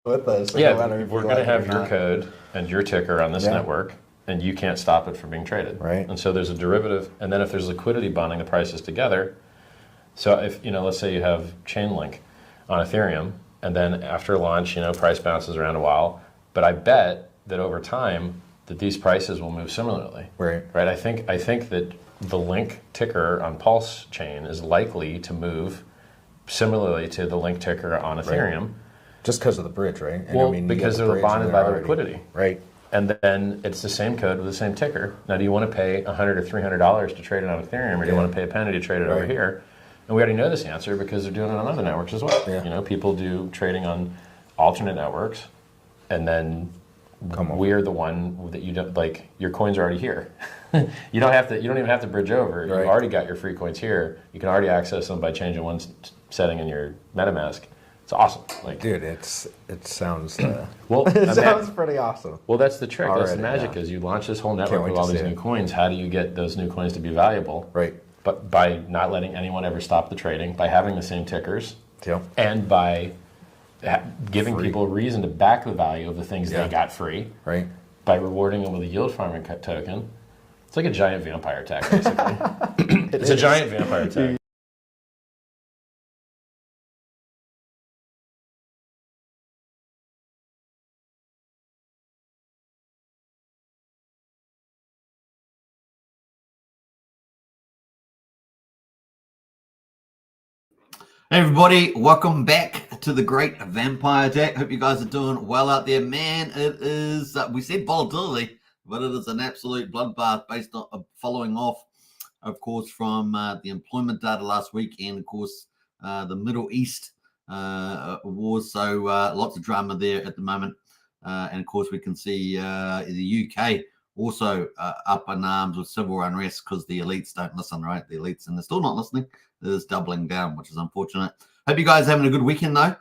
with us. Yeah, no we're going to have your code and your ticker on this network, and you can't stop it from being traded. Right. And so there's a derivative, and then if there's liquidity bonding the prices together, so if, let's say you have Chainlink on Ethereum, and then after launch, price bounces around a while, but I bet that over time that these prices will move similarly. Right. I think that the Link ticker on Pulsechain is likely to move similarly to the Link ticker on Ethereum. Right. Just because of the bridge, right? And well, because they're bonded by the liquidity. Right. And then it's the same code with the same ticker. Now, do you want to pay $100 or $300 to trade it on Ethereum, or do you want to pay a penny to trade it over here? And we already know this answer because they're doing it on other networks as well. Yeah. People do trading on alternate networks, and then we're the one that you don't like. Your coins are already here. You don't even have to bridge over. Right. You've already got your free coins here. You can already access them by changing one setting in your MetaMask. It's awesome. Dude, it sounds well. It sounds pretty awesome. Well, that's the trick. That's the magic. Is you launch this whole network with all these new coins. How do you get those new coins to be valuable? Right. But by not letting anyone ever stop the trading, by having the same tickers, and by giving people a reason to back the value of the things they got free. Right. By rewarding them with a yield farming token. It's like a giant vampire attack, basically. It's a giant vampire attack. Hey everybody, welcome back to the Great Vampire Attack. Hope you guys are doing well out there. Man, it is, we said volatility, but it is an absolute bloodbath based on following off, of course, from the employment data last week and, of course, the Middle East wars. So lots of drama there at the moment. And, of course, we can see the UK also up in arms with civil unrest because the elites don't listen, right? The elites, and they're still not listening. Is doubling down, which is unfortunate. Hope you guys are having a good weekend though.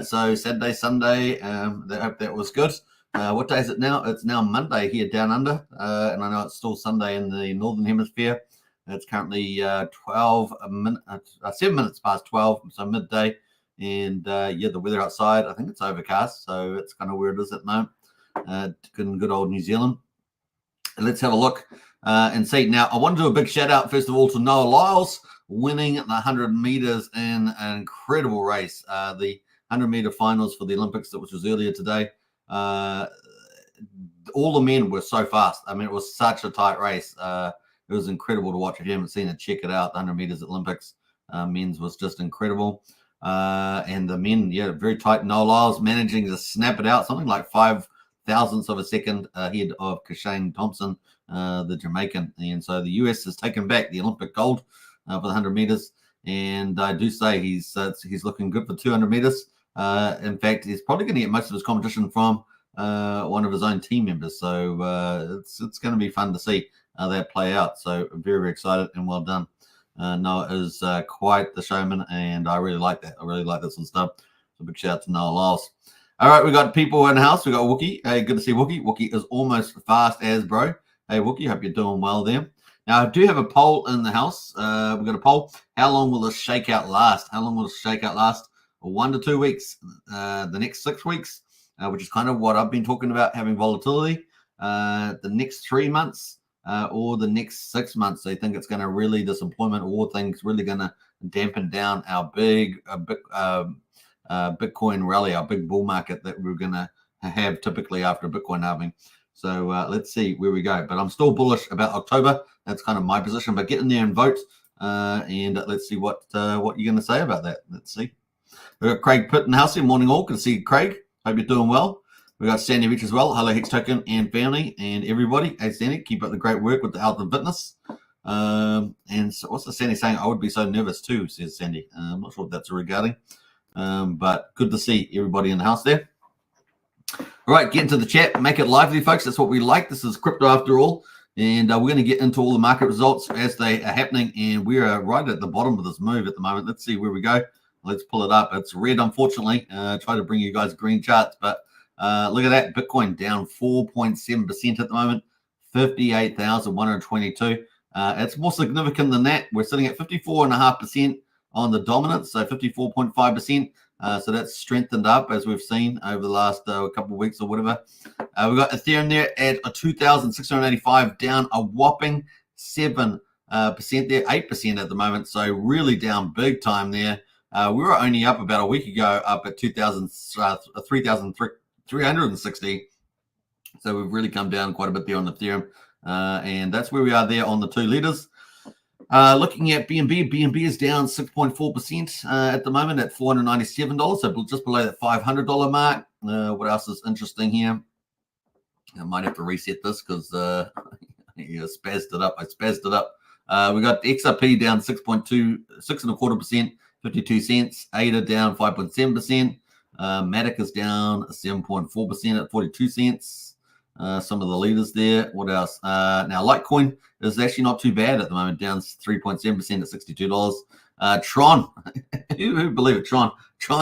So Saturday, Sunday, I hope that was good. What day is it now? It's now Monday here down under, and I know it's still Sunday in the Northern Hemisphere. It's currently 7 minutes past 12, so midday. And the weather outside, I think it's overcast, so it's kind of where it is at the moment. In good old New Zealand. Let's have a look and see. Now, I want to do a big shout out, first of all, to Noah Lyles, winning the 100 meters in an incredible race. The 100-meter finals for the Olympics, which was earlier today. All the men were so fast. I mean, it was such a tight race. It was incredible to watch. If you haven't seen it, check it out. The 100 meters Olympics men's was just incredible. And the men, very tight. Noah Lyles managing to snap it out, something like 5 thousandths of a second ahead of Kashane Thompson, the Jamaican. And so the US has taken back the Olympic gold for the 100 meters. And I do say he's looking good for 200 meters. In fact, he's probably going to get most of his competition from one of his own team members. So it's going to be fun to see how that play out. So very, very excited and well done. Noah is quite the showman, and I really like that. I really like this sort of stuff. So big shout out to Noah Lyles. All right, we got people in the house. We got Wookie. Hey, good to see Wookie. Wookie is almost fast as bro. Hey, Wookie, hope you're doing well there. Now, I do have a poll in the house. We've got a poll. How long will this shakeout last? How long will this shakeout last? 1 to 2 weeks. The next 6 weeks, which is kind of what I've been talking about, having volatility. The next 3 months or the next 6 months. So you think it's going to really, this employment war thing's really going to dampen down our big Bitcoin rally, our big bull market that we're going to have typically after a Bitcoin halving. So let's see where we go. But I'm still bullish about October. That's kind of my position. But get in there and vote, and let's see what you're going to say about that. Let's see. We've got Craig Pitt in the house here. Morning all. Good to see you, Craig. Hope you're doing well. We've got Sandy Rich as well. Hello, Hex Token and family and everybody. Hey, Sandy, keep up the great work with the health and fitness. And so what's the Sandy saying? I would be so nervous too, says Sandy. I'm not sure what that's regarding. But good to see everybody in the house there. All right, get into the chat. Make it lively, folks. That's what we like. This is crypto after all. And we're going to get into all the market results as they are happening. And we are right at the bottom of this move at the moment. Let's see where we go. Let's pull it up. It's red, unfortunately. Try to bring you guys green charts. But look at that. Bitcoin down 4.7% at the moment. 58,122. It's more significant than that. We're sitting at 54.5% on the dominance, so 54.5%. So that's strengthened up as we've seen over the last couple of weeks or whatever. We've got Ethereum there at 2,685, down a whopping 7% there, 8% at the moment. So really down big time there. We were only up about a week ago, up at 3,360. So we've really come down quite a bit there on Ethereum. And that's where we are there on the 2 leaders. Looking at BNB is down 6.4% at the moment at $497, so just below that $500 mark. What else is interesting here? I might have to reset this because you spazzed it up. I spazzed it up. We got XRP down 6.25%, 52 cents. ADA down 5.7%. Matic is down 7.4% at 42 cents. Some of the leaders there. What else? Now, Litecoin is actually not too bad at the moment, down 3.7% at $62. Tron, who would believe it? Tron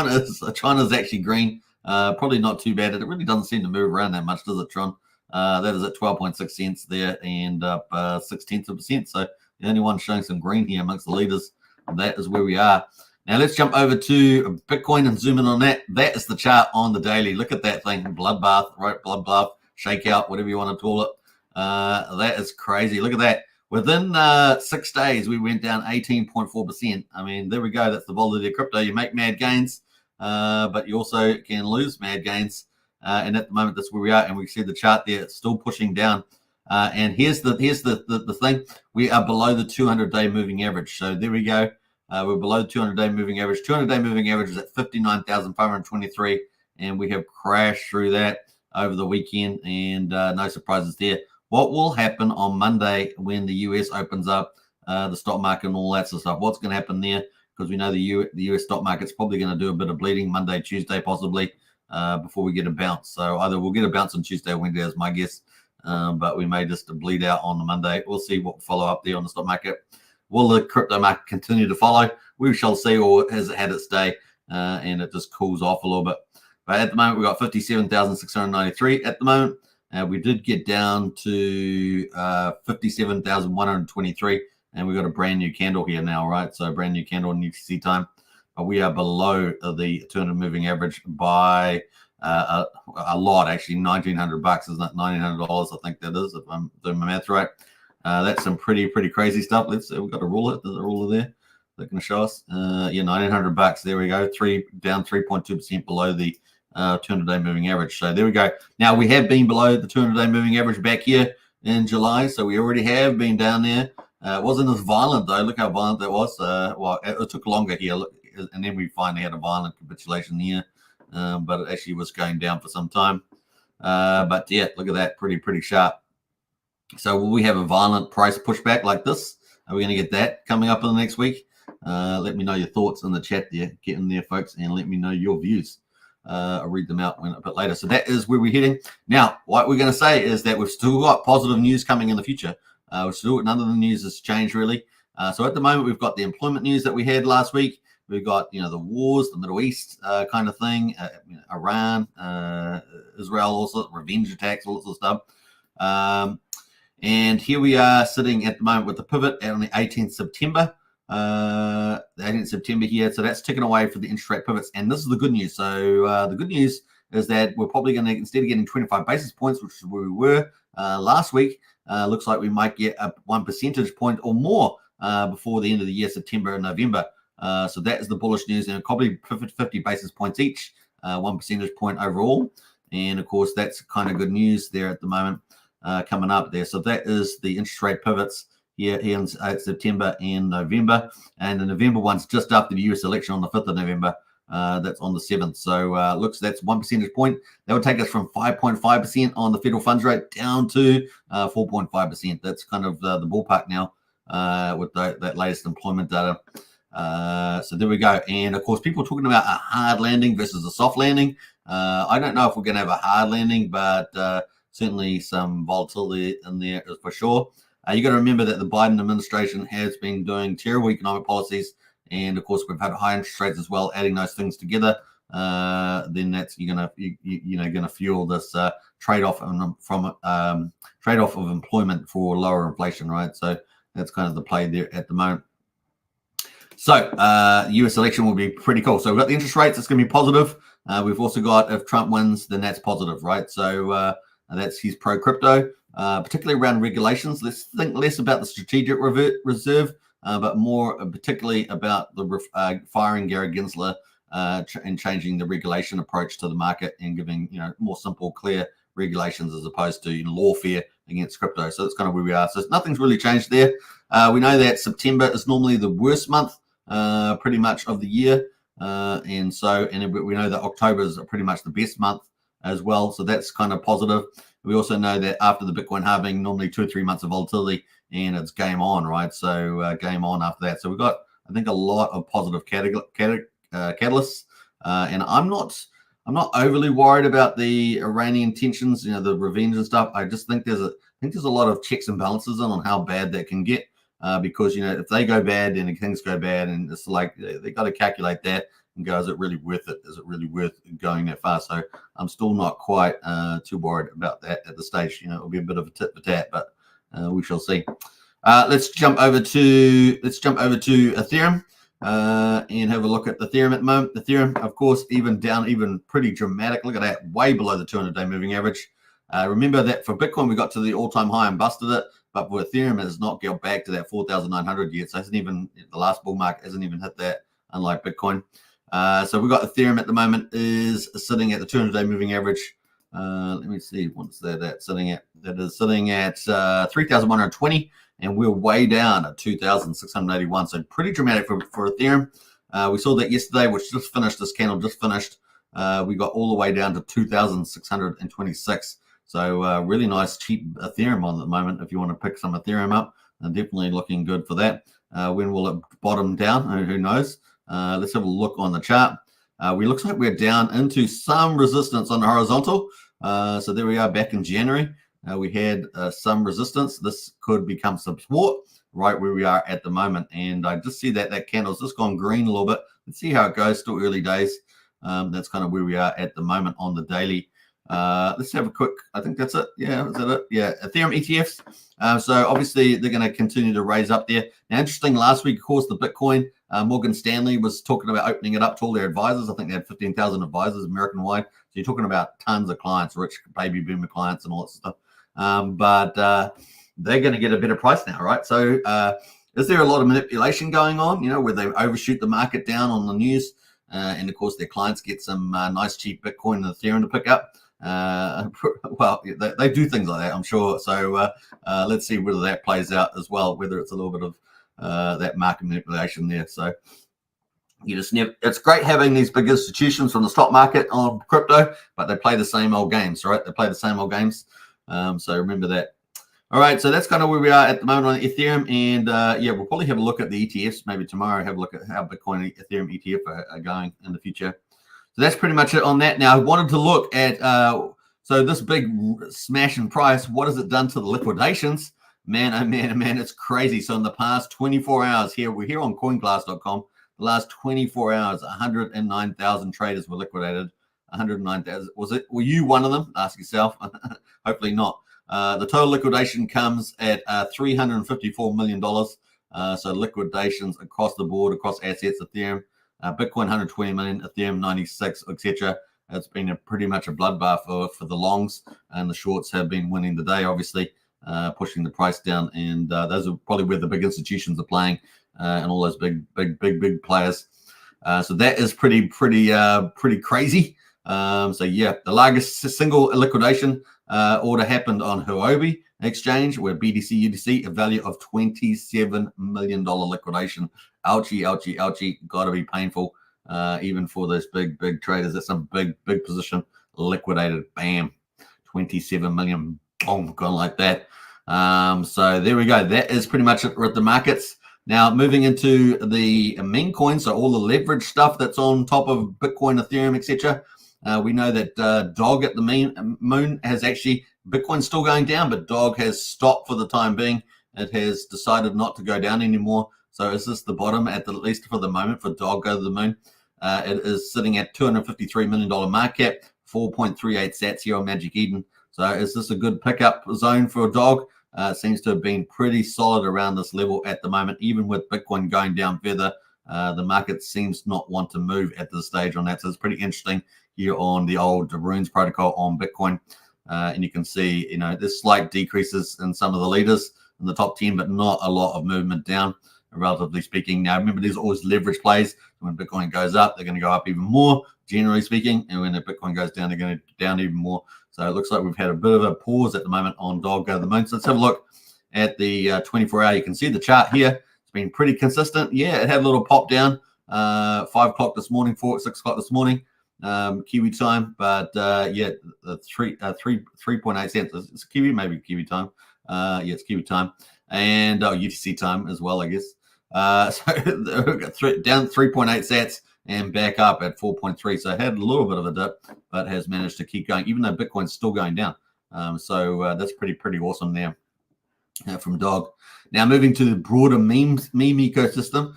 is actually green. Probably not too bad. It really doesn't seem to move around that much, does it, Tron? That is at 12.6 cents there and up 0.6%. So the only one showing some green here amongst the leaders. That is where we are. Now let's jump over to Bitcoin and zoom in on that. That is the chart on the daily. Look at that thing, bloodbath, right? Bloodbath, shakeout, whatever you want to call it. That is crazy. Look at that. Within 6 days, we went down 18.4%. I mean, there we go. That's the volatility of crypto. You make mad gains, but you also can lose mad gains. And at the moment, that's where we are. And we see the chart there. It's still pushing down. And here's the thing. We are below the 200-day moving average. So there we go. We're below the 200-day moving average. 200-day moving average is at 59,523. And we have crashed through that over the weekend. And no surprises there. What will happen on Monday when the US opens up the stock market and all that sort of stuff? What's going to happen there? Because we know the US stock market's probably going to do a bit of bleeding Monday, Tuesday, possibly before we get a bounce. So either we'll get a bounce on Tuesday or Wednesday, is my guess. But we may just bleed out on the Monday. We'll see what will follow up there on the stock market. Will the crypto market continue to follow? We shall see, or has it had its day and it just cools off a little bit. But at the moment, we've got 57,693 at the moment. We did get down to 57,123, and we've got a brand new candle here now, right? So brand new candle in UTC time. But we are below the 200 moving average by a lot, actually. $1,900, isn't it? $1,900, I think that is, if I'm doing my math right. That's some pretty crazy stuff. Let's see, we've got a ruler. There's a ruler there. They're going to show us. Yeah, $1,900. There we go. Down 3.2% below the 200-day moving average. So there we go. Now, we have been below the 200-day moving average back here in July, so we already have been down there. It wasn't as violent, though. Look how violent that was. Well, it took longer here, and then we finally had a violent capitulation here, but it actually was going down for some time. But, yeah, look at that. Pretty sharp. So will we have a violent price pushback like this? Are we going to get that coming up in the next week? Let me know your thoughts in the chat there. Get in there, folks, and let me know your views. I'll read them out a bit later. So that is where we're heading. Now, what we're going to say is that we've still got positive news coming in the future. None of the news has changed, really. So at the moment, we've got the employment news that we had last week. We've got, the wars, the Middle East kind of thing, Iran, Israel, also revenge attacks, all that sort of stuff. And here we are sitting at the moment with the pivot on the 18th September. The 18th September here. So that's ticking away for the interest rate pivots. And this is the good news. So the good news is that we're probably going to, instead of getting 25 basis points, which is where we were last week, looks like we might get a 1 percentage point or more before the end of the year, September and November. So that is the bullish news, and probably 50 basis points each, 1 percentage point overall. And of course, that's kind of good news there at the moment coming up there. So that is the interest rate pivots here in September and November. And the November one's just after the US election on the 5th of November. That's on the 7th. So that's 1 percentage point. That would take us from 5.5% on the federal funds rate down to 4.5%. That's kind of the ballpark now with that latest employment data. So there we go. And of course, people are talking about a hard landing versus a soft landing. I don't know if we're going to have a hard landing, but certainly some volatility in there for sure. You got to remember that the Biden administration has been doing terrible economic policies, and of course we've had high interest rates as well. Adding those things together, then that's you're gonna fuel this trade-off of employment for lower inflation, right? So that's kind of the play there at the moment. So US election will be pretty cool. So we've got the interest rates. It's going to be positive. We've also got if Trump wins, then that's positive, right? So that's he's pro crypto, particularly around regulations. Let's think less about the strategic reserve, but more particularly about the firing Gary Gensler and changing the regulation approach to the market and giving more simple, clear regulations as opposed to lawfare against crypto. So that's kind of where we are. So nothing's really changed there. We know that September is normally the worst month pretty much of the year. And we know that October is pretty much the best month as well. So that's kind of positive. We also know that after the Bitcoin halving, normally 2 or 3 months of volatility and it's game on, right? So game on after that. So we've got, I think, a lot of positive catalysts. And I'm not overly worried about the Iranian tensions, the revenge and stuff. I just think there's a lot of checks and balances on how bad that can get. Because if they go bad, then things go bad, and it's like they got to calculate that and go, is it really worth it? Is it really worth going that far? So I'm still not quite too worried about that at the stage. It'll be a bit of a tit for tat, but we shall see. Let's jump over to Ethereum and have a look at Ethereum at the moment. Ethereum, of course, even pretty dramatic. Look at that, way below the 200-day moving average. Remember that for Bitcoin, we got to the all-time high and busted it. But for Ethereum, it has not got back to that 4,900 yet. So the last bull market hasn't even hit that, unlike Bitcoin. So we've got Ethereum at the moment is sitting at the 200-day moving average. Let me see, what's that sitting at? That is sitting at 3,120, and we're way down at 2,681. So pretty dramatic for Ethereum. We saw that yesterday, which just finished, this candle just finished. We got all the way down to 2,626. So really nice, cheap Ethereum on at the moment. If you want to pick some Ethereum up, definitely looking good for that. When will it bottom down? Who knows? Let's have a look on the chart. Looks like we're down into some resistance on the horizontal. So there we are back in January. We had some resistance. This could become some support right where we are at the moment. And I just see that candle's just gone green a little bit. Let's see how it goes. Still early days. That's kind of where we are at the moment on the daily. Let's have a quick, I think that's it. Yeah, is that it? Yeah, Ethereum ETFs. So obviously they're going to continue to raise up there. Now, interesting, last week, of course, the Bitcoin, Morgan Stanley was talking about opening it up to all their advisors. I think they had 15,000 advisors American-wide. So you're talking about tons of clients, rich baby boomer clients and all that stuff. But they're going to get a better price now, right? So is there a lot of manipulation going on, where they overshoot the market down on the news? And of course, their clients get some nice cheap Bitcoin and Ethereum to pick up. Well, they do things like that, I'm sure. So let's see whether that plays out as well, whether it's a little bit of that market manipulation there. So it's great having these big institutions from the stock market on crypto, but they play the same old games, right? They play the same old games. So remember that. All right, so that's kind of where we are at the moment on Ethereum, and we'll probably have a look at the ETFs maybe tomorrow. Have a look at how Bitcoin and Ethereum ETF are going in the future. So that's pretty much it on that. Now, I wanted to look at, so this big smash in price, what has it done to the liquidations? Man, oh man, oh man, it's crazy. So in the past 24 hours we're here on coinglass.com, the last 24 hours, 109,000 traders were liquidated. 109,000. Were you one of them? Ask yourself. Hopefully not. The total liquidation comes at $354 million. So liquidations across the board, across assets, Ethereum, Bitcoin 120 million, Ethereum 96, etc. It's been pretty much a bloodbath for the longs, and the shorts have been winning the day, obviously, pushing the price down. And those are probably where the big institutions are playing, and all those big players. So that is pretty crazy. The largest single liquidation order happened on Huobi exchange, where BTC USD, a value of $27 million liquidation. Ouchie, gotta be painful, even for those big traders. That's a big position liquidated. Bam, 27 million, boom, gone like that. So there we go. That is pretty much it with the markets. Now moving into the meme coins, so all the leverage stuff that's on top of Bitcoin, Ethereum, etc. We know that DOG at the moon has actually, Bitcoin's still going down, but DOG has stopped for the time being. It has decided not to go down anymore. So is this the bottom, at least for the moment, for DOG go to the moon? It is sitting at $253 million market cap, 4.38 sats here on Magic Eden. So is this a good pickup zone for DOG? It seems to have been pretty solid around this level at the moment, even with Bitcoin going down further. the market seems not want to move at this stage on that. So it's pretty interesting here on the old Runes protocol on Bitcoin. And you can see, there's slight decreases in some of the leaders in the top 10, but not a lot of movement down, relatively speaking. Now, remember, there's always leverage plays. When Bitcoin goes up, they're going to go up even more, generally speaking. And when the Bitcoin goes down, they're going to down even more. So it looks like we've had a bit of a pause at the moment on Dog Go to the Moon. So let's have a look at the 24-hour. You can see the chart here. It's been pretty consistent. Yeah, it had a little pop down 5 o'clock this morning, 6 o'clock this morning, Kiwi time. But yeah, the 3.8 cents. It's Kiwi, maybe Kiwi time. Yeah, it's Kiwi time. And UTC time as well, I guess. So we got down 3.8 sats and back up at 4.3. So it had a little bit of a dip, but has managed to keep going, even though Bitcoin's still going down. So that's pretty awesome there from Dog. Now moving to the broader meme ecosystem,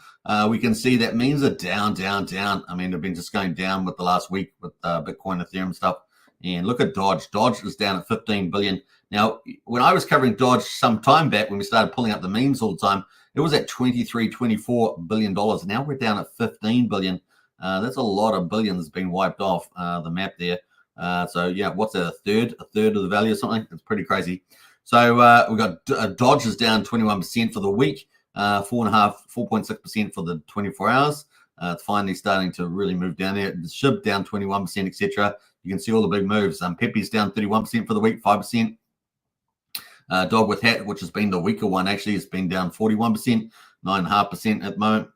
we can see that memes are down. I mean, they've been just going down with the last week with Bitcoin, Ethereum stuff. And look at Dodge. Dodge is down at 15 billion. Now, when I was covering Dodge some time back, when we started pulling up the memes all the time, it was at $24 billion. Now we're down at 15 billion. That's a lot of billions being wiped off the map there. So yeah, what's that? A third of the value or something? It's pretty crazy. So we got Dodge is down 21% for the week, 4.6% for the 24 hours. It's finally starting to really move down there. The SHIB down 21%, etc. You can see all the big moves. Pepe's down 31% for the week, 5%. Dog with Hat, which has been the weaker one, actually has been down 41%, 9.5% at the moment.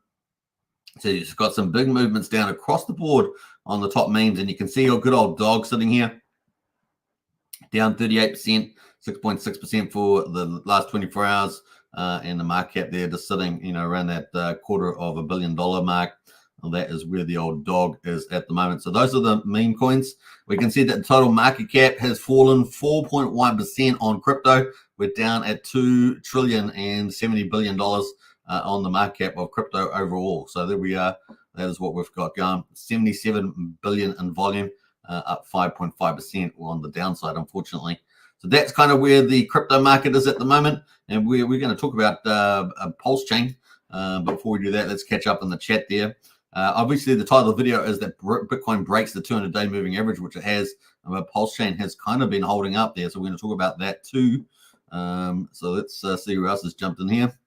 So you've got some big movements down across the board on the top memes, and you can see your good old Dog sitting here, down 38%, 6.6% for the last 24 hours, and the market cap there just sitting, around that $250 million mark. Well, that is where the old Dog is at the moment. So those are the meme coins. We can see that the total market cap has fallen 4.1% on crypto. We're down at $2.07 trillion on the market cap of crypto overall. So there we are. That is what we've got going. 77 billion in volume, up 5.5% on the downside, unfortunately. So that's kind of where the crypto market is at the moment. And we're going to talk about Pulsechain. Before we do that, let's catch up in the chat there. Obviously, the title of the video is that Bitcoin breaks the 200-day moving average, which it has. But Pulsechain has kind of been holding up there. So we're going to talk about that too. So let's see who else has jumped in here.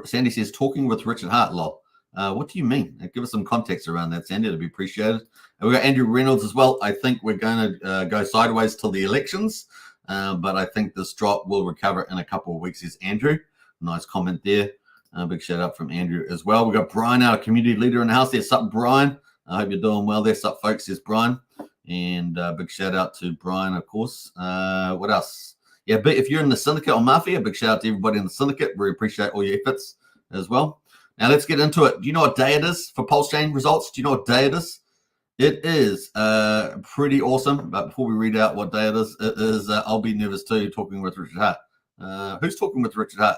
Sandy says, talking with Richard Hart, lol. What do you mean? Give us some context around that, Sandy. It'd be appreciated. And we've got Andrew Reynolds as well. I think we're going to go sideways till the elections. But I think this drop will recover in a couple of weeks, says Andrew. Nice comment there. Big shout out from Andrew as well. We've got Brian, our community leader in the house there. Sup, Brian? I hope you're doing well there. Sup, folks, says Brian. And big shout out to Brian, of course. What else? Yeah, but if you're in the syndicate or mafia, big shout out to everybody in the syndicate. We appreciate all your efforts as well. Now let's get into it. Do you know what day it is for Pulsechain results? Do you know what day it is? It is pretty awesome. But before we read out what day it is I'll Be Nervous Too, talking with Richard Hart. Who's talking with Richard Hart?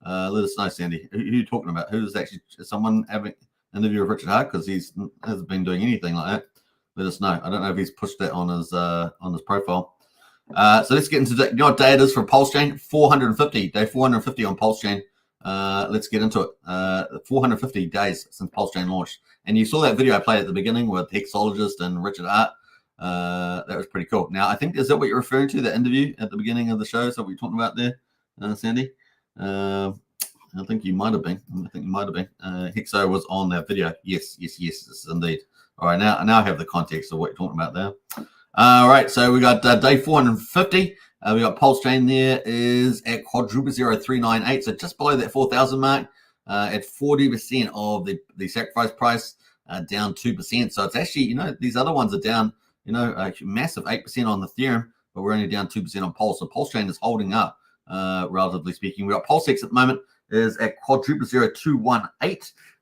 Let us know, Sandy. Who are you talking about? Who's actually someone having an interview with Richard Hart? Because he hasn't been doing anything like that. Let us know. I don't know if he's pushed that on his profile. So let's get into you know what day it is for Pulsechain? 450. Day 450 on Pulsechain. Let's get into it. 450 days since Pulsechain launched. And you saw that video I played at the beginning with Hexologist and Richard Hart. That was pretty cool. Now, I think, is that what you're referring to, the interview at the beginning of the show? Is that what you're talking about there, Sandy? I think you might have been. Hexo was on that video. Yes, indeed. All right, now I have the context of what you're talking about there. All right, so we got day 450. We got Pulsechain there is at quadruple 0398, so just below that 4,000 mark, at 40% of the sacrifice price, down 2%. So it's actually, these other ones are down, a massive 8% on the Ethereum, but we're only down 2% on Pulse. So Pulsechain is holding up, relatively speaking. We got Pulsex at the moment is at quadruple 0218,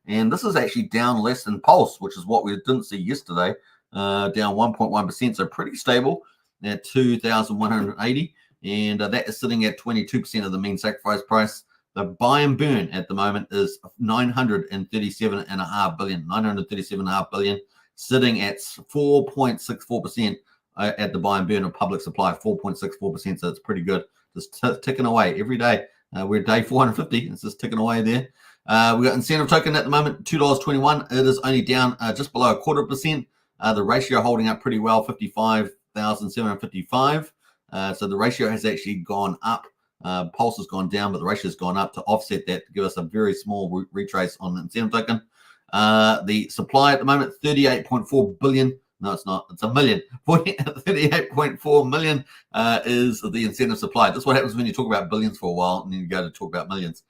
and this is actually down less than Pulse, which is what we didn't see yesterday, down 1.1%. So pretty stable at 2,180, and that is sitting at 22% of the mean sacrifice price. The buy and burn at the moment is 937.5 billion, 937.5 billion, sitting at 4.64% at the buy and burn of public supply, 4.64%. So it's pretty good, just ticking away every day. We're at day 450. It's just ticking away there. We got incentive token at the moment, $2.21. It is only down just below 0.25%. The ratio holding up pretty well, 55,755. So the ratio has actually gone up. Pulse has gone down, but the ratio has gone up to offset that to give us a very small retrace on the incentive token. The supply at the moment, 38.4 billion. No, it's not. It's a million. 38.4 million is the incentive supply. That's what happens when you talk about billions for a while and then you go to talk about millions.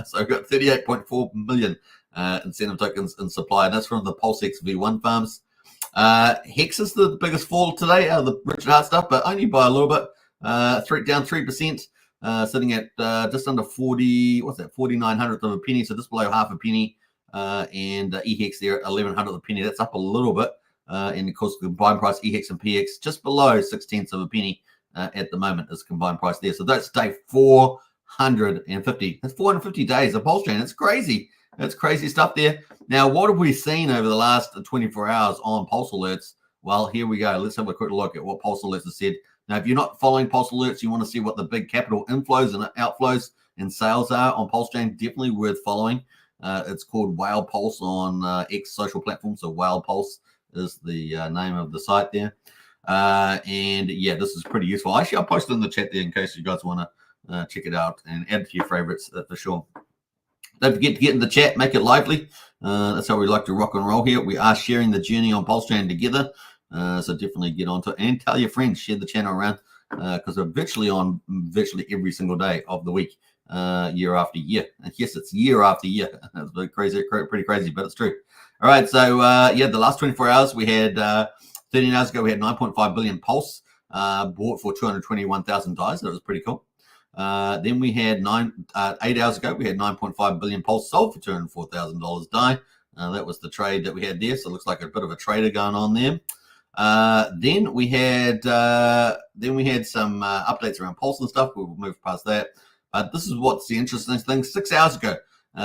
So I've got 38.4 million incentive tokens in supply, and that's from the Pulsechain V1 farms. Hex is the biggest fall today out of the Richard Hart stuff, but only by a little bit. Down 3%, sitting at just under 4900th of a penny, so just below half a penny. And EHEX there at 1100th of a penny. That's up a little bit. And of course, the combined price EHEX and PX just below 0.6 of a penny at the moment is combined price there. So that's day 450. That's 450 days of Pulsechain. It's crazy. That's crazy stuff there. Now, what have we seen over the last 24 hours on Pulse Alerts? Well, here we go. Let's have a quick look at what Pulse Alerts has said. Now, if you're not following Pulse Alerts, you want to see what the big capital inflows and outflows and sales are on Pulsechain, definitely worth following. It's called Whale Pulse on X social platform. So Whale Pulse is the name of the site there. And yeah, this is pretty useful. Actually, I'll post it in the chat there in case you guys want to check it out and add to your favorites for sure. Don't forget to get in the chat, make it lively. That's how we like to rock and roll here. We are sharing the journey on Pulsechain together. So definitely get onto it and tell your friends, share the channel around because we're virtually on virtually every single day of the week, year after year. And yes, it's year after year. That's crazy, pretty crazy, but it's true. All right, so yeah, the last 24 hours we had 13 hours ago we had 9.5 billion Pulse bought for $221,000. That was pretty cool. Then we had 8 hours ago we had 9.5 billion Pulse sold for $204,000 DAI. That was the trade that we had there. So it looks like a bit of a trader going on there. Then we had some updates around Pulse and stuff. We'll move past that. But this is what's the interesting thing. 6 hours ago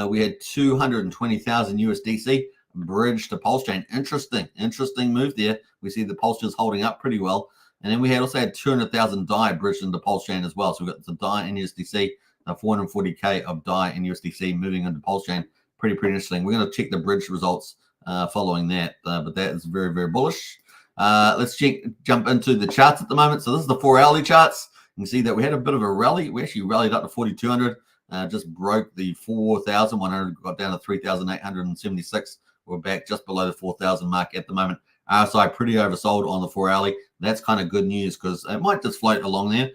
we had 220,000 USDC bridge to Pulsechain. Interesting move there. We see the Pulse is holding up pretty well. And then we also had 200,000 DAI bridged into Pulsechain as well. So we've got the DAI in USDC, 440K of DAI in USDC moving into Pulsechain. Pretty interesting. We're going to check the bridge results following that, but that is very, very bullish. Let's jump into the charts at the moment. So this is the 4-hourly charts. You can see that we had a bit of a rally. We actually rallied up to 4,200, just broke the 4,100, got down to 3,876. We're back just below the 4,000 mark at the moment. RSI pretty oversold on the 4-hourly. That's kind of good news because it might just float along there,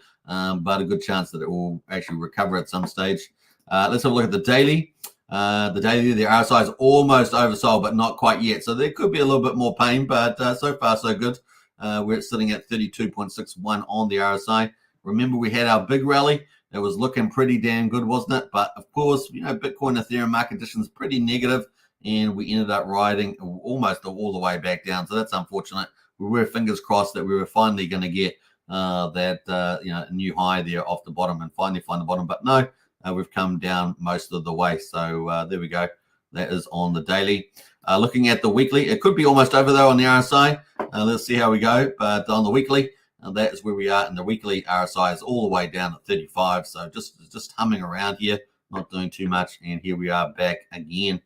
but a good chance that it will actually recover at some stage. Let's have a look at the daily. The RSI is almost oversold, but not quite yet. So there could be a little bit more pain, but so far so good. We're sitting at 32.61 on the RSI. Remember, we had our big rally. It was looking pretty damn good, wasn't it? But of course, you know, Bitcoin, Ethereum market conditions pretty negative, and we ended up riding almost all the way back down. So that's unfortunate. We were fingers crossed that we were finally going to get that new high there off the bottom and finally find the bottom. But no, we've come down most of the way. So there we go. That is on the daily. Looking at the weekly, it could be almost over though on the RSI. Let's see how we go. But on the weekly, that is where we are. And the weekly RSI is all the way down at 35. So just humming around here, not doing too much. And here we are back again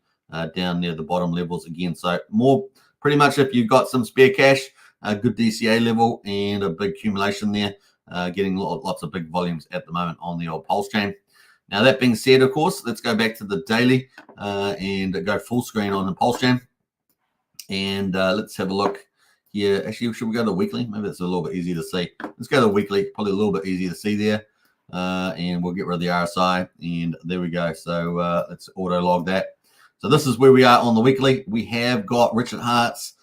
down near the bottom levels again. So more pretty much if you've got some spare cash, a good DCA level and a big accumulation there, getting lots of big volumes at the moment on the old Pulsechain. Now, that being said, of course, let's go back to the daily and go full screen on the Pulsechain. And let's have a look here. Actually, should we go to weekly? Maybe it's a little bit easier to see. Let's go to weekly, probably a little bit easier to see there. And we'll get rid of the RSI. And there we go. So let's auto log that. So this is where we are on the weekly. We have got Richard Hart's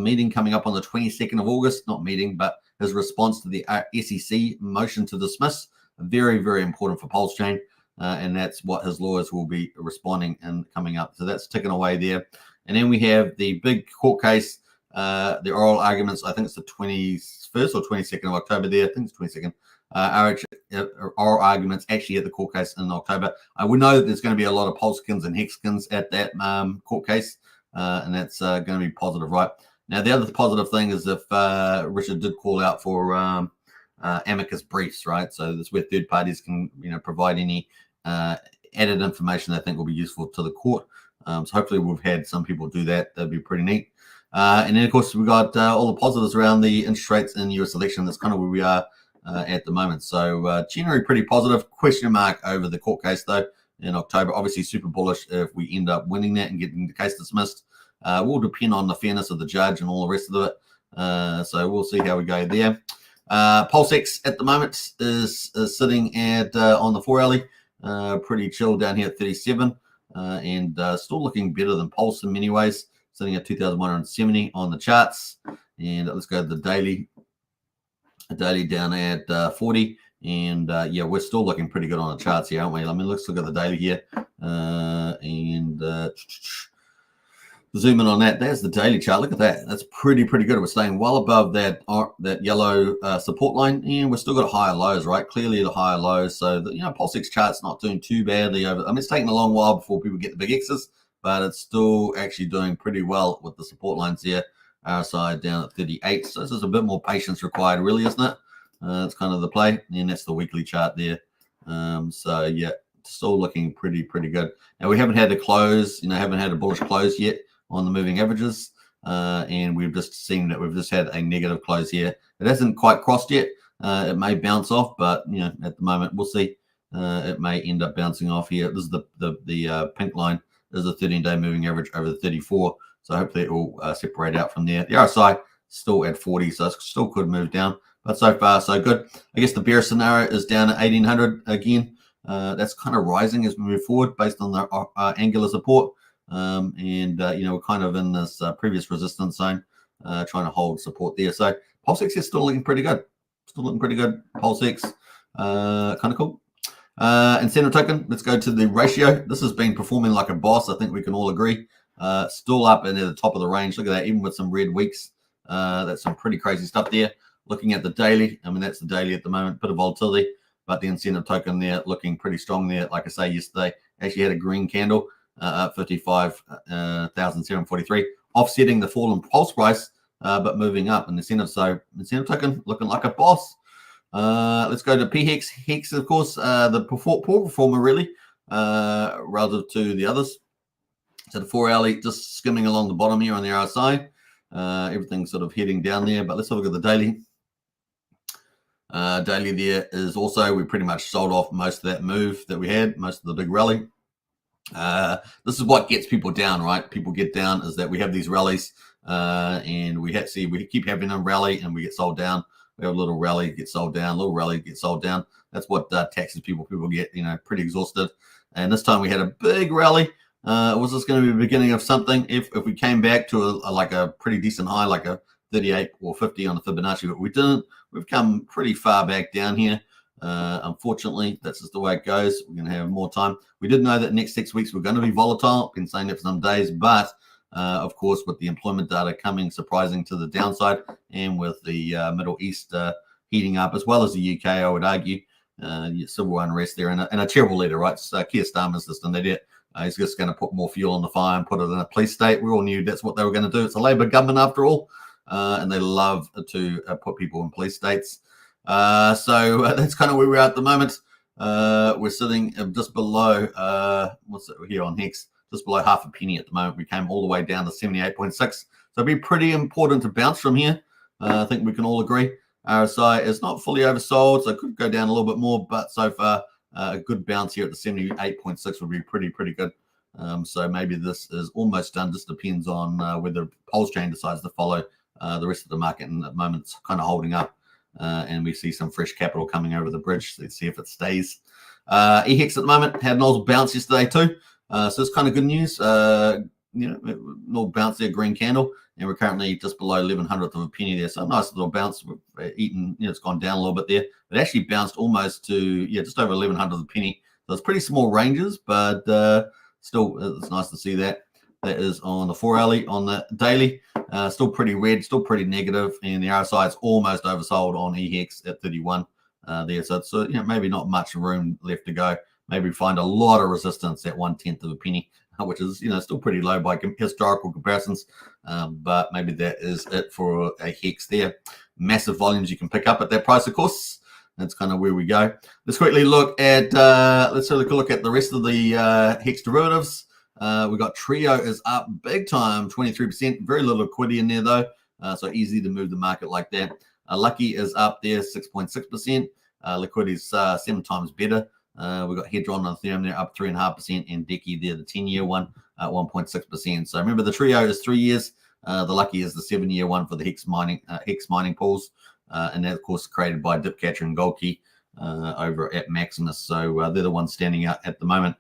meeting coming up on the 22nd of August. Not meeting, but his response to the SEC motion to dismiss. Very, very important for Pulsechain. And that's what his lawyers will be responding and coming up. So that's ticking away there. And then we have the big court case, the oral arguments. I think it's the 21st or 22nd of October there. I think it's 22nd. Oral arguments actually at the court case in October. We know that there's going to be a lot of Pulseskins and Hexkins at that court case. And that's going to be positive, right? Now, the other positive thing is if Richard did call out for amicus briefs, right? So that's where third parties can, provide any added information they think will be useful to the court. So hopefully we've had some people do that. That'd be pretty neat. And then, of course, we've got all the positives around the interest rates in US election. That's kind of where we are at the moment. So generally pretty positive. Question mark over the court case, though, in October. Obviously super bullish if we end up winning that and getting the case dismissed. Will depend on the fairness of the judge and all the rest of it. So we'll see how we go there. Pulsechain at the moment is sitting at on the 4 hourly, pretty chill down here at 37, and still looking better than Pulse in many ways, sitting at 2,170 on the charts. And let's go to the daily. A daily down at 40, and yeah, we're still looking pretty good on the charts here, aren't we? I mean, let's look at the daily here, and zoom in on that. There's the daily chart. Look at that. That's pretty good. We're staying well above that yellow support line, and we're still got higher lows, right? Clearly the higher lows. So the, Pulsechain chart's not doing too badly over. I mean, it's taking a long while before people get the big X's, but it's still actually doing pretty well with the support lines here. RSI down at 38. So this is a bit more patience required, really, isn't it? It's kind of the play, and that's the weekly chart there. So yeah, still looking pretty good. Now we haven't had a close, haven't had a bullish close yet on the moving averages, and we've just seen that we've just had a negative close here. It hasn't quite crossed yet. It may bounce off, but at the moment we'll see. It may end up bouncing off here. This is the pink line. This is a 13-day moving average over the 34. So hopefully it will separate out from there. The RSI still at 40, so it still could move down. But so far, so good. I guess the bear scenario is down at 1,800 again. That's kind of rising as we move forward based on the angular support. We're kind of in this previous resistance zone, trying to hold support there. So Pulsechain is still looking pretty good. Pulsechain, kind of cool. Incentive token, let's go to the ratio. This has been performing like a boss. I think we can all agree. Still up and at the top of the range. Look at that, even with some red weeks. That's some pretty crazy stuff there. Looking at the daily, I mean, that's the daily at the moment, bit of volatility, but the incentive token there looking pretty strong there. Like I say, yesterday actually had a green candle at 55,743, offsetting the fall in pulse price, but moving up in incentive. So incentive token looking like a boss. Let's go to PHEX. Hex, of course, the poor performer really relative to the others. So the 4 hourly just skimming along the bottom here on the RSI. Everything's sort of heading down there, but let's have a look at the daily. Daily there is also, we pretty much sold off most of that move that we had, most of the big rally. This is what gets people down, right? People get down is that we have these rallies, and we keep having them rally and we get sold down. We have a little rally, get sold down, little rally, get sold down. That's what taxes people. People get, pretty exhausted. And this time we had a big rally. Was this going to be the beginning of something? If we came back to a pretty decent high, like a 38 or 50 on the Fibonacci, but we didn't. We've come pretty far back down here. Unfortunately, that's just the way it goes. We're going to have more time. We did know that next 6 weeks were going to be volatile. Been saying that for some days, but of course, with the employment data coming surprising to the downside, and with the Middle East heating up, as well as the UK, I would argue, civil unrest there, and a terrible leader, right? Keir Starmer's just an idiot. He's just going to put more fuel on the fire and put it in a police state. We all knew that's what they were going to do. It's a Labour government after all, and they love to put people in police states. So that's kind of where we're at the moment. We're sitting just below, what's it here on Hex? Just below half a penny at the moment. We came all the way down to 78.6. So it'd be pretty important to bounce from here. I think we can all agree. RSI is not fully oversold, so it could go down a little bit more, but so far, a good bounce here at the 78.6 would be pretty good. So maybe this is almost done. Just depends on whether Pulsechain decides to follow the rest of the market, and at the moment it's kind of holding up. And we see some fresh capital coming over the bridge. So let's see if it stays. EHEX at the moment had an old bounce yesterday too. So it's kind of good news. Little bounce there, green candle, and we're currently just below 1,100th of a penny there. So a nice little bounce. We've eaten, it's gone down a little bit there. It actually bounced almost to, just over 1,100th of a penny. So it's pretty small ranges, but still, it's nice to see that. That is on the 4 hourly. On the daily, still pretty red, still pretty negative, and the RSI is almost oversold on EHEX at 31 there. So it's maybe not much room left to go. Maybe find a lot of resistance at 1/10 of a penny, which is still pretty low by historical comparisons. But maybe that is it for a Hex there. Massive volumes you can pick up at that price, of course. That's kind of where we go. Let's quickly look at let's have a look at the rest of the Hex derivatives. We got Trio is up big time, 23%. Very little liquidity in there though, so easy to move the market like that. Lucky is up there, 6.6%. Liquidity is 7 times better. We've got Hedron on Ethereum there up 3.5%, and Decky there, the 10-year one, at 1.6%. So remember, the Trio is 3 years. The Lucky is the 7-year one for the Hex mining pools, and that of course created by Dipcatcher and Goldkey over at Maximus. So they're the ones standing out at the moment.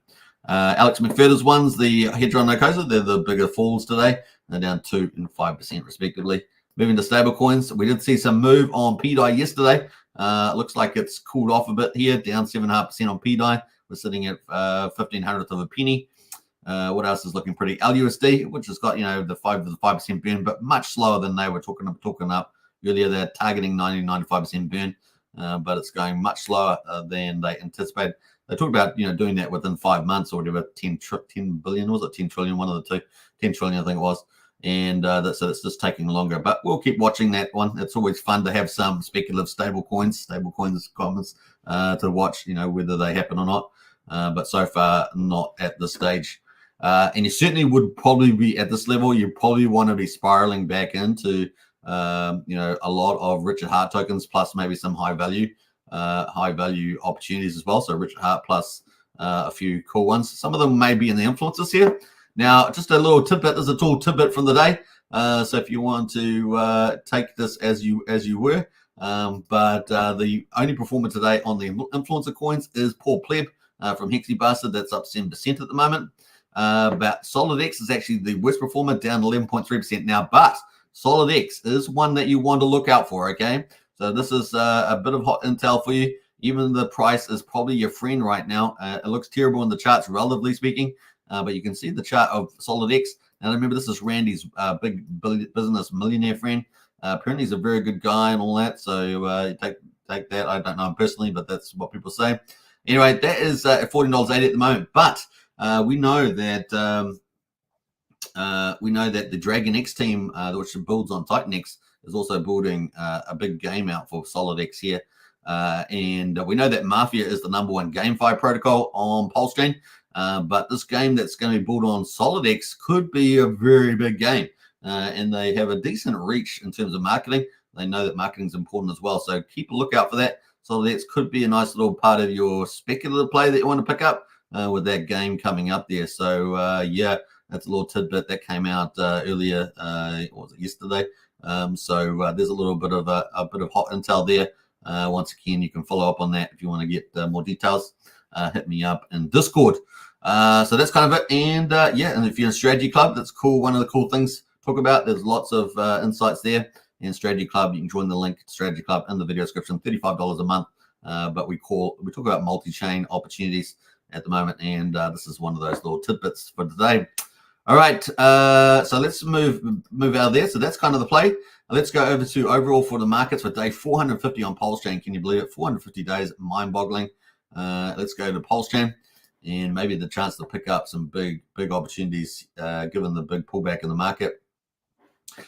Alex McFerder's ones, the Hedron Nokosa, they're the bigger falls today. They're down 2 and 5% respectively. Moving to stablecoins, we did see some move on PDI yesterday. Looks like it's cooled off a bit here, down 7.5% on PDI. We're sitting at 1/1500th of a penny. What else is looking pretty? LUSD, which has got, the 5% burn, but much slower than they were talking up earlier. They're targeting 90-95% burn, but it's going much slower than they anticipated. They talked about doing that within 5 months or whatever. 10 billion, was it 10 trillion? One of the two, 10 trillion, I think it was. And so it's just taking longer, but we'll keep watching that one. It's always fun to have some speculative stablecoins comments to watch, whether they happen or not. But so far, not at this stage. And you certainly would probably be at this level. You probably want to be spiraling back into, a lot of Richard Hart tokens, plus maybe some high value opportunities as well. So Richard Hart plus a few cool ones. Some of them may be in the influencers here. Now, just a little tidbit. There's a tool tidbit from the day. So if you want to take this as you were, but the only performer today on the influencer coins is Paul Pleb from Hexy Bastard. That's up 7% at the moment. But SolidX is actually the worst performer, down 11.3% now. But SolidX is one that you want to look out for. Okay, so this is a bit of hot intel for you. Even the price is probably your friend right now. It looks terrible in the charts, relatively speaking. But you can see the chart of SolidX. Now, remember, this is Randy's big business millionaire friend. Apparently, he's a very good guy and all that. So take that. I don't know him personally, but that's what people say. Anyway, that is at $14.80 at the moment. But we know that the Dragon X team, which builds on Titan X, is also building a big game out for SolidX here. And we know that Mafia is the #1 GameFi protocol on Pulsechain. But this game that's going to be built on SolidX could be a very big game. And they have a decent reach in terms of marketing. They know that marketing is important as well. So keep a lookout for that. SolidX could be a nice little part of your speculative play that you want to pick up with that game coming up there. So, yeah, that's a little tidbit that came out earlier. Was it yesterday? So there's a little bit of hot intel there. Once again, you can follow up on that if you want to get more details. Hit me up in Discord. So that's kind of it. And and if you're in Strategy Club, that's cool. One of the cool things to talk about. There's lots of insights there. In Strategy Club, you can join the link to Strategy Club in the video description. $35 a month. But we talk about multi-chain opportunities at the moment, and this is one of those little tidbits for today. All right, so let's move out of there. So that's kind of the play. Let's go over to overall for the markets for day 450 on Pulsechain. Can you believe it? 450 days, mind-boggling. Let's go to Pulsechain, and maybe the chance to pick up some big opportunities given the big pullback in the market.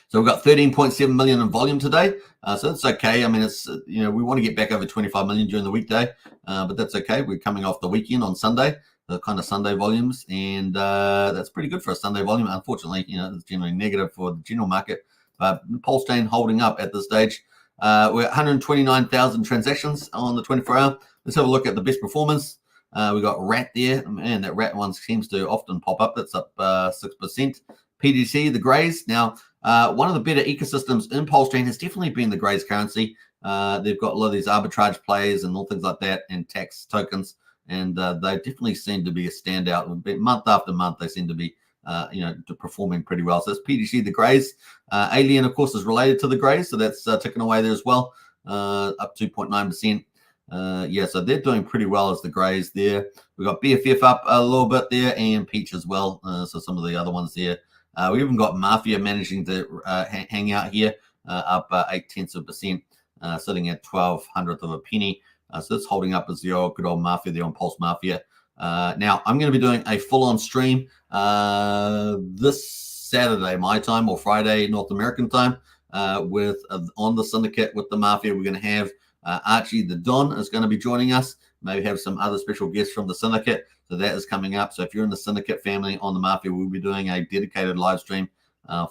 So we've got 13.7 million in volume today. So that's okay. I mean, it's, we want to get back over 25 million during the weekday, but that's okay. We're coming off the weekend on Sunday, the kind of Sunday volumes, and that's pretty good for a Sunday volume. Unfortunately, it's generally negative for the general market, but Pulsechain holding up at this stage. We're at 129,000 transactions on the 24-hour. Let's have a look at the best performance. We got Rat there. Man, that Rat one seems to often pop up. That's up 6%. PDC, the Grays. Now, one of the better ecosystems in Pulsechain has definitely been the Grays currency. They've got a lot of these arbitrage plays and all things like that, and tax tokens, and they definitely seem to be a standout. Month after month, they seem to be, performing pretty well. So it's PDC, the Grays. Alien, of course, is related to the Grays, so that's ticking away there as well, up 2.9%. So they're doing pretty well as the Grays there. We've got BFF up a little bit there, and Peach as well. So some of the other ones there. We even got Mafia managing to hang out here, up 0.8%, sitting at 1/1200th of a penny. So that's holding up as the good old Mafia there on Pulse Mafia. Now, I'm going to be doing a full-on stream this Saturday, my time, or Friday, North American time, with on the syndicate with the Mafia. We're going to have Archie the Don is going to be joining us. Maybe have some other special guests from the syndicate. So that is coming up. So if you're in the syndicate family on the Mafia, we'll be doing a dedicated live stream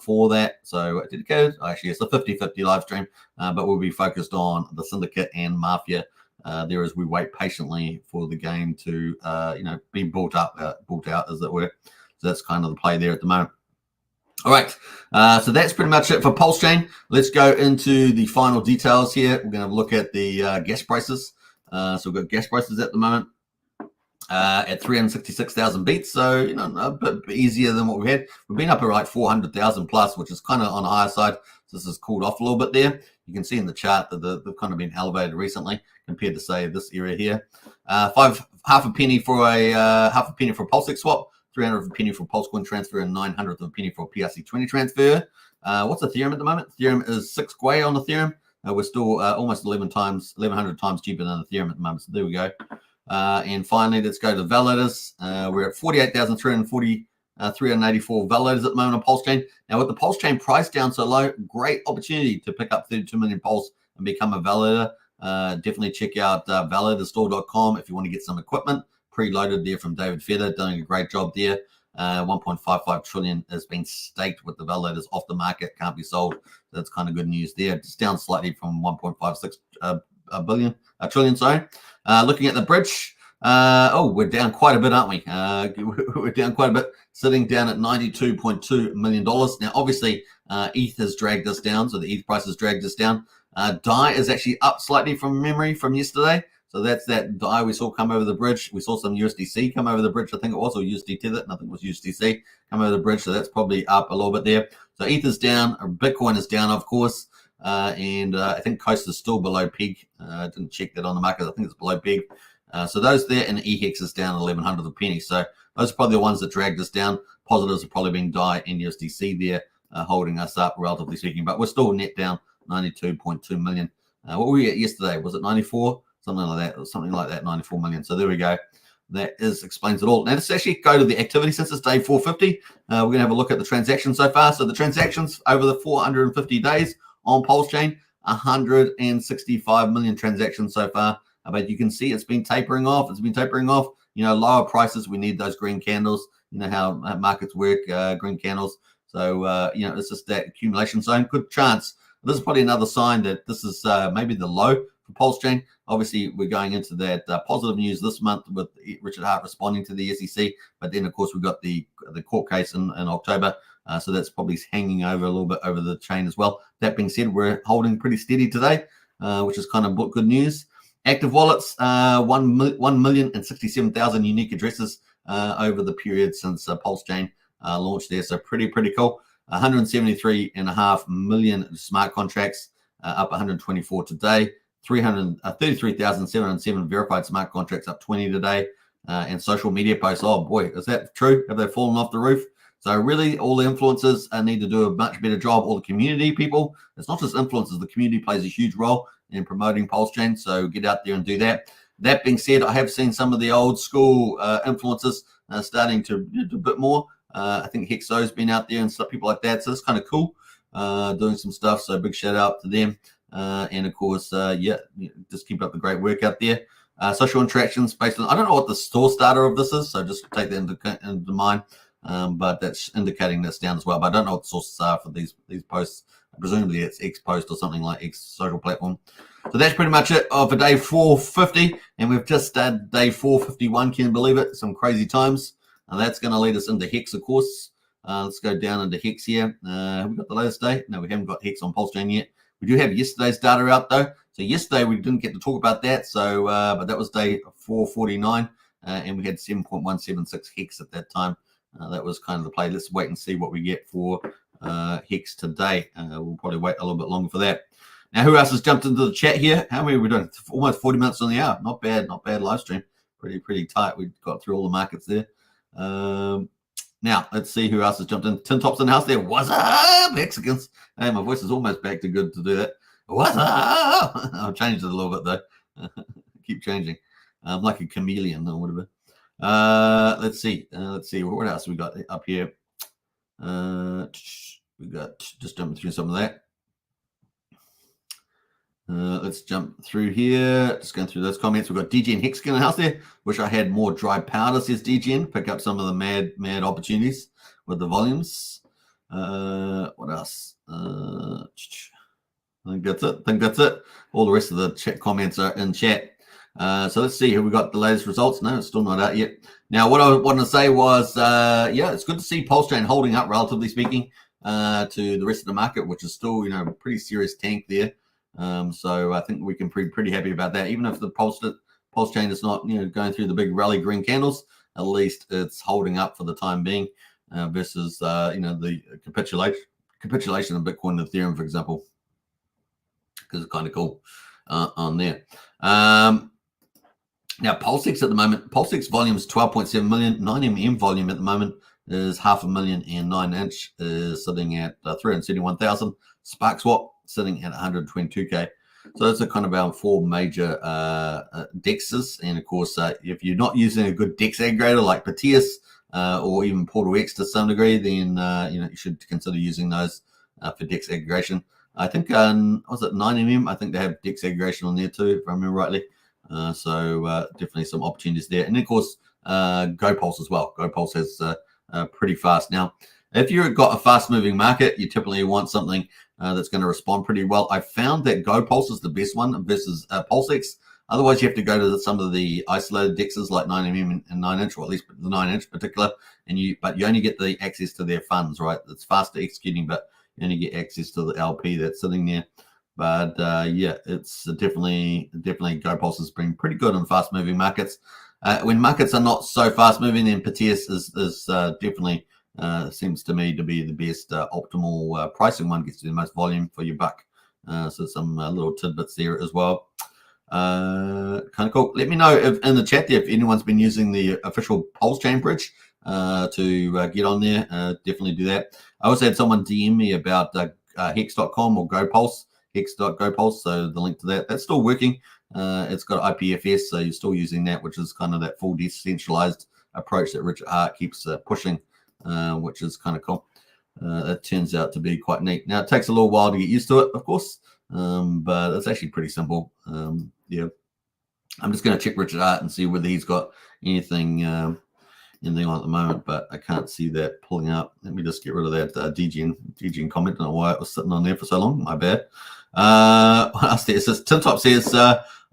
for that. So dedicated, actually, it's a 50-50 live stream, but we'll be focused on the syndicate and Mafia there as we wait patiently for the game to, be built out, as it were. So that's kind of the play there at the moment. All right, so that's pretty much it for Pulsechain. Let's go into the final details here. We're going to have a look at the gas prices. So we've got gas prices at the moment at 366,000 beats. So, a bit easier than what we had. We've been up at like 400,000 plus, which is kind of on the higher side. So this has cooled off a little bit there. You can see in the chart that they've kind of been elevated recently compared to, say, this area here. Half a penny for a Pulsex swap. 300 of a penny for Pulsecoin transfer, and 900 of a penny for PRC20 transfer. What's Ethereum at the moment? Ethereum is 6 Gwei on Ethereum. We're still almost 1,100 times cheaper than Ethereum at the moment. So there we go. And finally, let's go to validators. We're at 384 validators at the moment on Pulsechain. Now, with the Pulsechain price down so low, great opportunity to pick up 32 million Pulse and become a validator. Definitely check out validatorstore.com if you want to get some equipment. Preloaded there from David Feder, doing a great job there. 1.55 trillion has been staked with the validators off the market, can't be sold. That's kind of good news there. It's down slightly from 1.56 trillion. Sorry. Looking at the bridge, we're down quite a bit, aren't we? We're down quite a bit, sitting down at $92.2 million. Now, obviously, ETH has dragged us down, so the ETH price has dragged us down. DAI is actually up slightly from memory from yesterday. So that's that DAI we saw come over the bridge. We saw some USDC come over the bridge, I think it was, or USD Tether. Nothing was USDC come over the bridge. So that's probably up a little bit there. So ETH is down. Bitcoin is down, of course. And I think Coast is still below peak. I didn't check that on the market. I think it's below peak. So those there, and EHEX is down 1,100 a penny. So those are probably the ones that dragged us down. Positives have probably been DAI and USDC there holding us up, relatively speaking. But we're still net down 92.2 million. What were we at yesterday? Was it 94? Something like that, 94 million. So there we go. That explains it all. Now let's actually go to the activity since it's day 450. We're going to have a look at the transactions so far. So the transactions over the 450 days on Pulsechain, 165 million transactions so far. But you can see it's been tapering off. Lower prices. We need those green candles. You know how markets work, green candles. So, it's just that accumulation zone. Good chance. This is probably another sign that this is maybe the low for Pulsechain. Obviously, we're going into that positive news this month with Richard Hart responding to the SEC. But then, of course, we've got the court case in October. So that's probably hanging over a little bit over the chain as well. That being said, we're holding pretty steady today, which is kind of good news. Active wallets, 1,067,000 unique addresses over the period since Pulsechain launched there. So pretty cool. 173.5 million smart contracts, up 124 today. 33,707 verified smart contracts, up 20 today. And social media posts, oh boy, is that true? Have they fallen off the roof? So really, all the influencers need to do a much better job. All the community people. It's not just influencers. The community plays a huge role in promoting Pulsechain. So get out there and do that. That being said, I have seen some of the old school influencers starting to do a bit more. I think Hexo's been out there and stuff, people like that. So it's kind of cool, doing some stuff. So big shout out to them. And of course, just keep up the great work out there. Social interactions based on, I don't know what the store starter of this is. So just take that into mind. But that's indicating that's down as well. But I don't know what the sources are for these posts. Presumably it's X post or something like X social platform. So that's pretty much it for day 450. And we've just started day 451. Can you believe it? Some crazy times. That's going to lead us into Hex, of course. Let's go down into Hex here. Have we got the latest day? No, we haven't got Hex on Pulsechain yet. We do have yesterday's data out, though. So yesterday we didn't get to talk about that. So, but that was day 449. And we had 7.176 Hex at that time. That was kind of the play. Let's wait and see what we get for Hex today. We'll probably wait a little bit longer for that. Now, who else has jumped into the chat here? How many are we doing? Almost 40 minutes on the hour. Not bad live stream. Pretty tight. We got through all the markets there. Now, let's see who else has jumped in. Tin Top's in the house there. What's up, Mexicans? Hey, my voice is almost back to good to do that. What's up? I've changed it a little bit, though. Keep changing. I'm like a chameleon or whatever. Let's see. What else we got up here? We got just jumping through some of that. Let's jump through here. Just going through those comments. We've got DGN Hex in the house there. Wish I had more dry powder, says DGN. Pick up some of the mad opportunities with the volumes. What else? I think that's it. All the rest of the chat comments are in chat. So let's see. Have we got the latest results? No, it's still not out yet. Now, what I wanted to say was, yeah, it's good to see Pulsechain holding up, relatively speaking, to the rest of the market, which is still, a pretty serious tank there. So I think we can be pretty happy about that. Even if the Pulsechain is not, going through the big rally green candles, at least it's holding up for the time being versus, the capitulation of Bitcoin and Ethereum, for example, because it's kind of cool on there. Now, Pulsex at the moment, Pulsex volume is 12.7 million. 9mm volume at the moment is 500,000, and 9-inch is sitting at 371,000. SparkSwap sitting at 122K. So those are kind of our four major dexes. And of course, if you're not using a good dex aggregator like Proteus or even Portal X to some degree, then you should consider using those for dex aggregation. I think was it 9mm? I think they have dex aggregation on there too, if I remember rightly. So definitely some opportunities there. And of course, GoPulse as well. GoPulse has pretty fast. Now, if you've got a fast-moving market, you typically want something that's going to respond pretty well. I found that GoPulse is the best one versus Pulsex. Otherwise, you have to go to some of the isolated dexes like 9mm and 9-inch, or at least the 9-inch particular. But you only get the access to their funds, right? It's faster executing, but you only get access to the LP that's sitting there. But yeah, it's definitely GoPulse has been pretty good in fast-moving markets. When markets are not so fast-moving, then Proteus is definitely seems to me to be the best optimal pricing one, gets you the most volume for your buck. So some little tidbits there as well. Kind of cool. Let me know if in the chat there if anyone's been using the official Pulsechain bridge to get on there. Definitely do that. I also had someone DM me about Hex.com or GoPulse. Hex.GoPulse, so the link to that's still working. It's got IPFS, so you're still using that, which is kind of that full decentralized approach that Richard Hart keeps pushing, which is kind of cool. That turns out to be quite neat. Now, it takes a little while to get used to it, of course, but it's actually pretty simple. Yeah, I'm just going to check Richard Hart and see whether he's got anything on at the moment, but I can't see that pulling up. Let me just get rid of that DGN comment. I don't know why it was sitting on there for so long. My bad. What else there? It says, Tim Top says,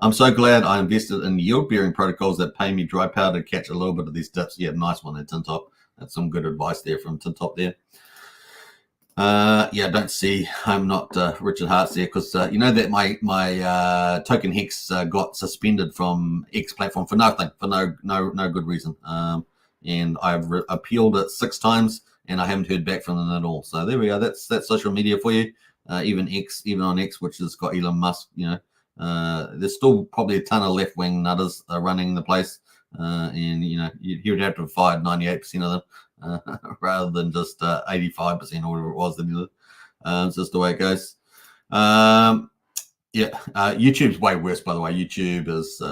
I'm so glad I invested in yield-bearing protocols that pay me dry powder to catch a little bit of these dips. Yeah, nice one there, Tim Top. That's some good advice there from Tim Top there. Yeah, don't see. I'm not Richard Hart's there because you know that my token Hex got suspended from X platform for nothing, for no good reason. And I've appealed it 6 times, and I haven't heard back from them at all. So there we go. That's social media for you. Even on X, which has got Elon Musk, there's still probably a ton of left-wing nutters running the place, and you would have to have fired 98% of them rather than just 85% or whatever it was. It's just the way it goes. Yeah, YouTube's way worse, by the way. YouTube is,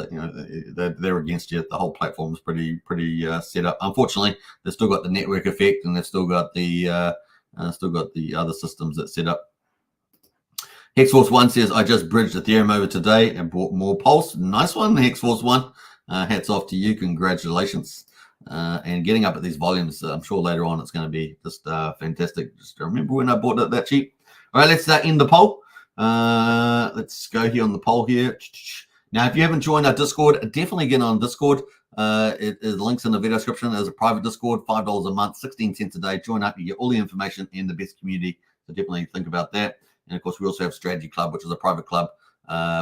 they're against you. The whole platform is pretty set up. Unfortunately, they've still got the network effect, and they've still got the other systems that set up. HexForce1 says, I just bridged Ethereum over today and bought more Pulse. Nice one, HexForce1. Hats off to you. Congratulations. And getting up at these volumes, I'm sure later on it's going to be just fantastic. Just remember when I bought it that cheap. All right, let's end the poll. Let's go here on the poll here. Now, if you haven't joined our Discord, definitely get on Discord. It is links in the video description. There's a private Discord, $5 a month, 16 cents a day. Join up, you get all the information in the best community. So definitely think about that. And of course, we also have Strategy Club, which is a private club,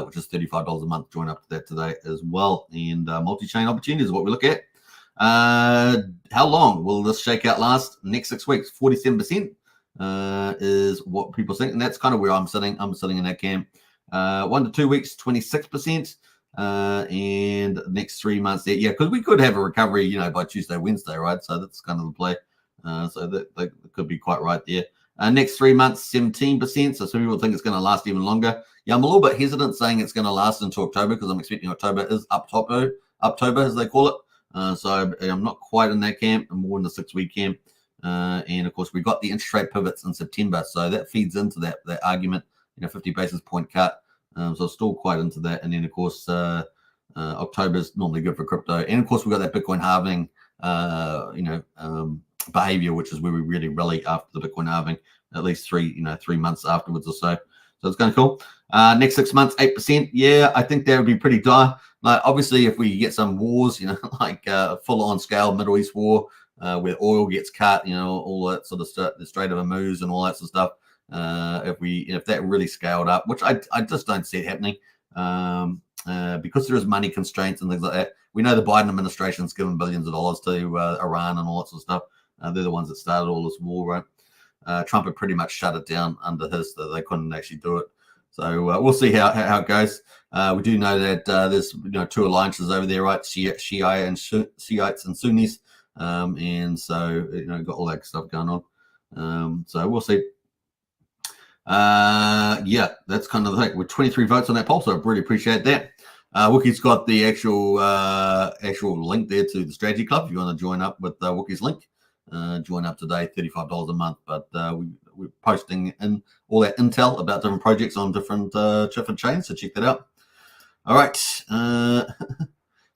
which is $35 a month. Join up to that today as well. And multi-chain opportunities is what we look at. How long will this shakeout last? Next 6 weeks, 47% is what people think, and that's kind of where I'm sitting. I'm sitting in that camp. 1 to 2 weeks, 26%, and next 3 months, yeah, because we could have a recovery, by Tuesday, Wednesday, right? So that's kind of the play. So that could be quite right there. Next 3 months, 17%. So some people think it's going to last even longer. Yeah, I'm a little bit hesitant saying it's going to last until October because I'm expecting October is Uptober, as they call it. So I'm not quite in that camp. I'm more in the 6-week camp. And of course, we got the interest rate pivots in September. So that feeds into that argument, 50 basis point cut. So still quite into that. And then, of course, October is normally good for crypto. And, of course, we've got that Bitcoin halving, behavior, which is where we really rally after the Bitcoin halving, at least 3 months afterwards or so. So it's kind of cool. Next 6 months, 8%. Yeah, I think that would be pretty dire. Like, obviously, if we get some wars, like full-on scale Middle East war, where oil gets cut, all that sort of stuff, the Strait of Hormuz and all that sort of stuff. If that really scaled up, which I just don't see it happening, because there is money constraints and things like that. We know the Biden administration's given billions of dollars to Iran and all that sort of stuff. They're the ones that started all this war, right? Trump had pretty much shut it down under his, so they couldn't actually do it. So we'll see how it goes. We do know that there's 2 alliances over there, right? Shiites and Sunnis, and so got all that stuff going on. So we'll see. Yeah, that's kind of the thing. With 23 votes on that poll, so I really appreciate that. Wookie's got the actual link there to the strategy club. If you want to join up with Wookie's link, join up today, $35 a month. But we're posting in all that intel about different projects on different chains, so check that out. All right.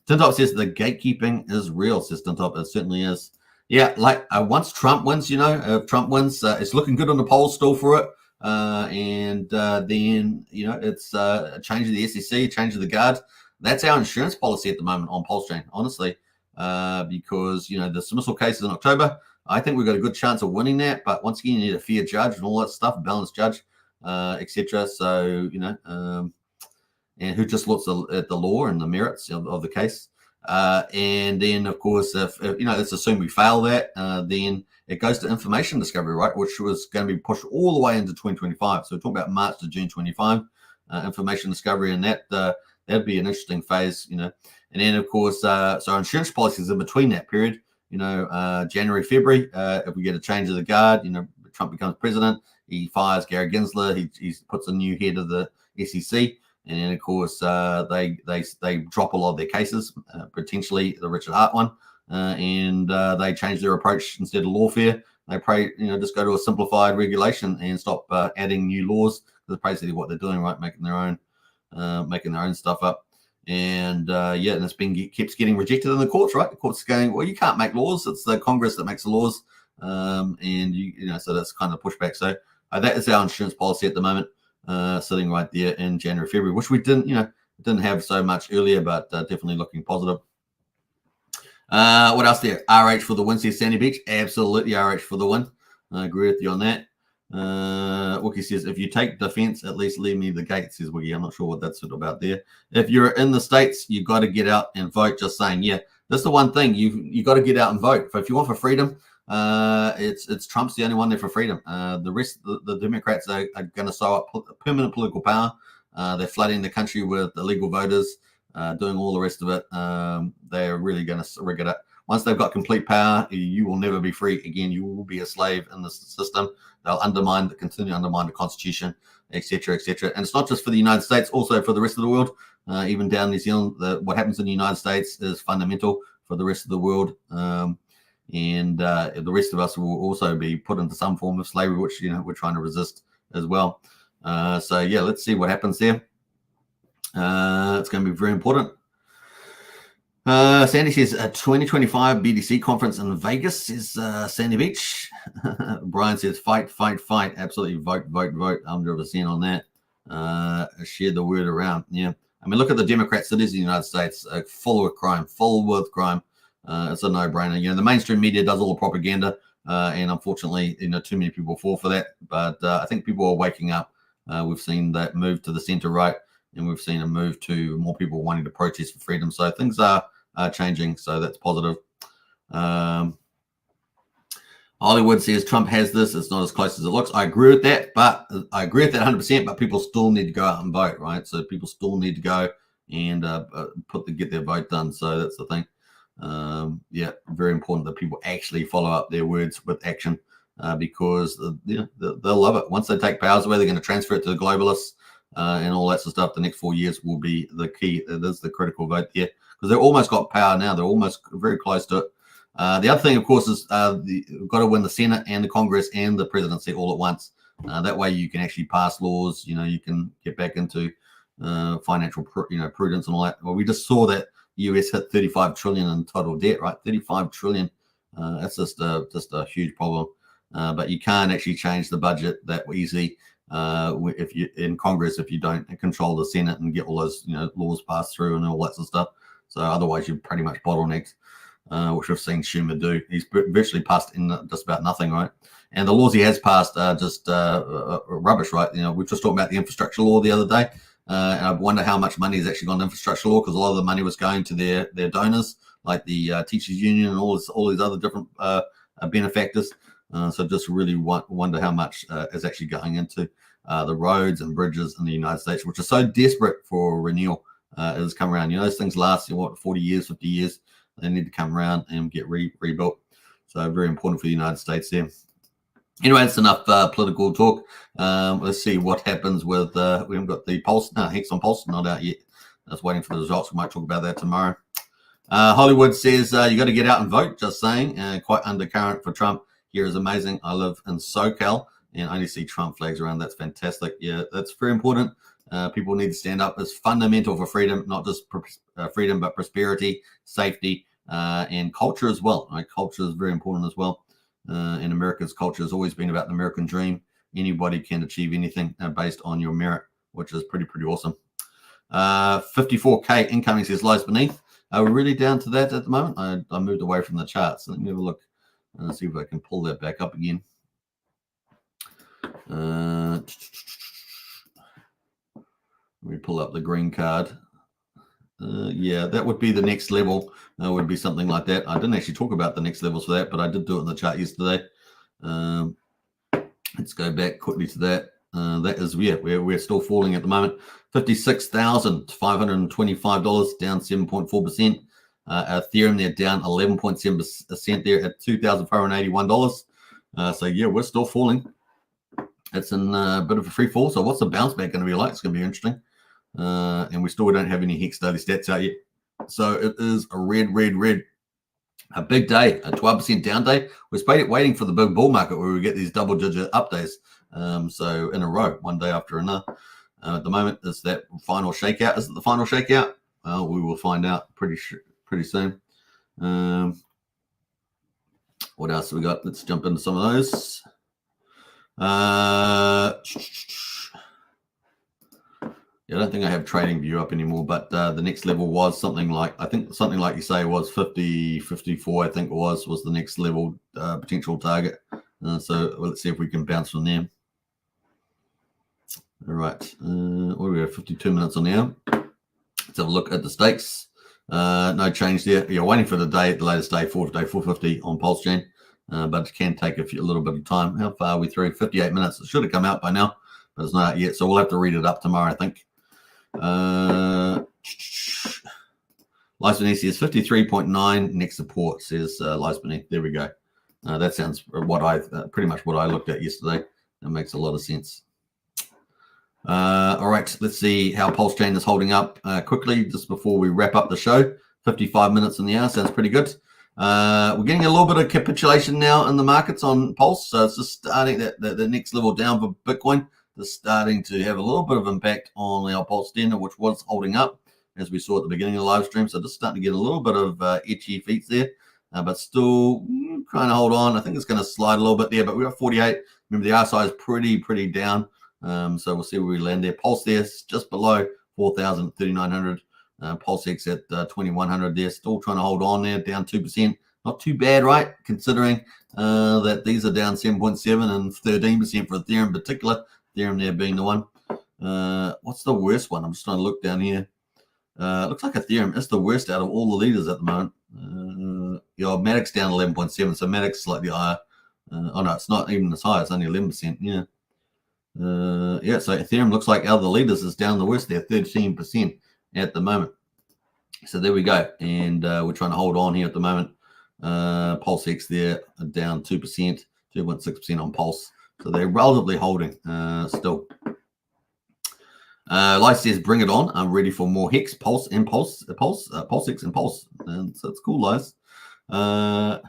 Tintop says the gatekeeping is real, says Tintop. It certainly is. Yeah, like once Trump wins, if Trump wins, it's looking good on the polls still for it. And then, it's a change of the SEC, change of the guard. That's our insurance policy at the moment on Pulsechain, honestly, because, the dismissal case is in October. I think we've got a good chance of winning that. But once again, you need a fair judge and all that stuff, balanced judge, etc. So, and who just looks at the law and the merits of the case. And then, of course, if let's assume we fail that, then it goes to information discovery, right, which was going to be pushed all the way into 2025. So we're talking about March to June 25, information discovery, and that'd be an interesting phase, And then, of course, so our insurance policies in between that period, January, February, if we get a change of the guard, Trump becomes president, he fires Gary Gensler, he puts a new head of the SEC. And then, of course, they drop a lot of their cases, potentially the Richard Hart one, and they change their approach. Instead of lawfare, they just go to a simplified regulation and stop adding new laws. That's basically what they're doing, right? Making their own stuff up. And and it's keeps getting rejected in the courts, right? The courts are going, well, you can't make laws. It's the Congress that makes the laws, and so that's kind of pushback. So that is our insurance policy at the moment. Sitting right there in January, February, which we didn't have so much earlier, but definitely looking positive. What else there? RH for the win, says Sandy Beach. Absolutely RH for the win. I agree with you on that. Wookie says, if you take defense, at least leave me the gate, says Wookie. I'm not sure what that's about there. If you're in the States, you got to get out and vote. Just saying, yeah, that's the one thing. You got to get out and vote. If you want for freedom, it's Trump's the only one there for freedom. The rest, the Democrats are going to sew up permanent political power. They're flooding the country with illegal voters, doing all the rest of it. They're really going to rig it up. Once they've got complete power, you will never be free again. You will be a slave in the system. They'll continue to undermine the Constitution, etc., etc. And it's not just for the United States, also for the rest of the world. Even down New Zealand, what happens in the United States is fundamental for the rest of the world. And the rest of us will also be put into some form of slavery, which we're trying to resist as well. So yeah, let's see what happens there. It's going to be very important. Sandy says a 2025 BDC conference in Vegas is Sandy Beach. Brian says fight. Absolutely vote. 100% on that. Share the word around. Yeah, I mean, look at the Democrat cities in the United States, full with crime. It's a no-brainer. The mainstream media does all the propaganda, and unfortunately, too many people fall for that. But I think people are waking up. We've seen that move to the center right, and we've seen a move to more people wanting to protest for freedom. So things are changing. So that's positive. Hollywood says Trump has this. It's not as close as it looks. I agree with that, 100%. But people still need to go out and vote, right? So people still need to go and get their vote done. So that's the thing. Very important that people actually follow up their words with action, because they'll love it. Once they take powers away, they're going to transfer it to the globalists and all that sort of stuff. The next 4 years will be the key. There's the critical vote there, because they've almost got power now. They're almost very close to it. The other thing, of course, is you've got to win the Senate and the Congress and the presidency all at once. That way you can actually pass laws. You can get back into financial prudence and all that. Well, we just saw that the US hit 35 trillion in total debt, right? 35 trillion. That's just a huge problem. But you can't actually change the budget that easily if you in Congress if you don't control the Senate and get all those laws passed through and all that sort of stuff. So otherwise you're pretty much bottlenecked, which we've seen Schumer do. He's virtually passed in just about nothing, right? And the laws he has passed are just rubbish, right? We've just talked about the infrastructure law the other day. And I wonder how much money has actually gone to infrastructure law, because a lot of the money was going to their donors, like the teachers union and all these other different benefactors. So just really wonder how much is actually going into the roads and bridges in the United States, which are so desperate for renewal. It has come around. Those things last 40 years, 50 years. They need to come around and get rebuilt. So very important for the United States there. Anyway, that's enough political talk. Let's see what happens with, we haven't got the Hex on Pulse, not out yet. I was waiting for the results. We might talk about that tomorrow. Hollywood says, you got to get out and vote, just saying. Quite undercurrent for Trump. Here is amazing. I live in SoCal and only see Trump flags around. That's fantastic. Yeah, that's very important. People need to stand up. It's fundamental for freedom, not just freedom, but prosperity, safety, and culture as well. Right? Culture is very important as well. In America's culture has always been about the American dream. Anybody can achieve anything based on your merit, which is pretty awesome. 54K incoming says lies beneath. We're really down to that at the moment. I moved away from the charts. Let me have a look and see if I can pull that back up again. Let me pull up the green card. Yeah, that would be the next level. Would be something like that. I didn't actually talk about the next levels for that, but I did do it in the chart yesterday. Let's go back quickly to that. That is we're still falling at the moment. $56,525, down 7.4%. Ethereum, they're down 11.7% there at $2,581. So yeah, we're still falling. It's in a bit of a free fall. So what's the bounce back going to be like? It's going to be interesting. And we still don't have any Hex daily stats out yet. So it is a red. A big day, a 12% down day. We're waiting for the big bull market where we get these double-digit up days. So in a row, one day after another. At the moment, is that final shakeout? Is it the final shakeout? We will find out pretty soon. What else have we got? Let's jump into some of those. I don't think I have Trading View up anymore, but the next level was something like you say was 54. I think it was the next level potential target. So let's see if we can bounce from there. All right, we have 52 minutes on now. Let's have a look at the stakes. No change there. You're waiting for the latest day, 450 on Pulsechain, but it can take a little bit of time. How far are we through? 58 minutes. It should have come out by now, but it's not out yet. So we'll have to read it up tomorrow, I think. Lies beneath is 53.9. Next support says lies beneath. There we go. That sounds pretty much what I looked at yesterday. That makes a lot of sense. All right, let's see how Pulsechain is holding up quickly just before we wrap up the show. 55 minutes in the hour sounds pretty good. We're getting a little bit of capitulation now in the markets on Pulse, so it's just starting the next level down for Bitcoin. Is starting to have a little bit of impact on our Pulse standard, which was holding up as we saw at the beginning of the live stream. So just starting to get a little bit of itchy feet there, but still trying to hold on. I think it's going to slide a little bit there, but we're at 48. Remember, the RSI is pretty down. So we'll see where we land there. Pulse there is just below 4,000, 3,900. Pulse X at 2,100 there. Still trying to hold on there, down 2%. Not too bad, right? Considering that these are down 7.7 and 13% for Ethereum in particular. Ethereum there being the one. What's the worst one? I'm just trying to look down here. Looks like Ethereum is the worst out of all the leaders at the moment. Matic's down 11.7, so Matic's slightly higher. Oh no, it's not even as high. It's only 11%. Yeah. So Ethereum looks like out of the leaders is down the worst there, 13% at the moment. So there we go. And we're trying to hold on here at the moment. Pulse X there down 2%, 2.6% on Pulse. So they're relatively holding still. Light says, bring it on. I'm ready for more Hex, Pulse, and Pulse X and Pulse. And so it's cool, guys. The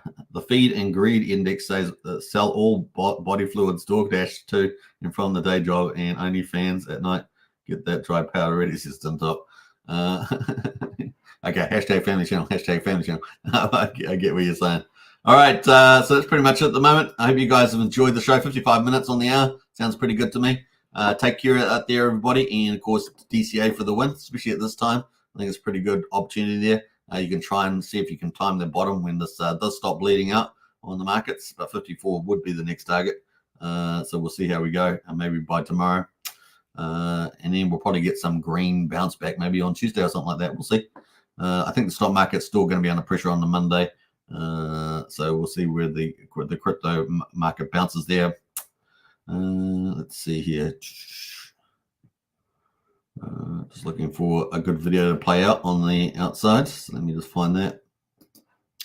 Feed and Greed Index says sell all body fluids, DoorDash to and from the day job and OnlyFans at night. Get that dry powder ready, system top. Okay, hashtag family channel, hashtag family channel. I get what you're saying. All right, so that's pretty much it at the moment. I hope you guys have enjoyed the show. 55 minutes on the hour. Sounds pretty good to me. Take care out there, everybody. And, of course, DCA for the win, especially at this time. I think it's a pretty good opportunity there. You can try and see if you can time the bottom when this does stop bleeding out on the markets. But 54 would be the next target. So we'll see how we go. Maybe by tomorrow. And then we'll probably get some green bounce back maybe on Tuesday or something like that. We'll see. I think the stock market's still going to be under pressure on the Monday. So we'll see where the crypto market bounces there. Let's see here. Just looking for a good video to play out on the outside. So let me just find that.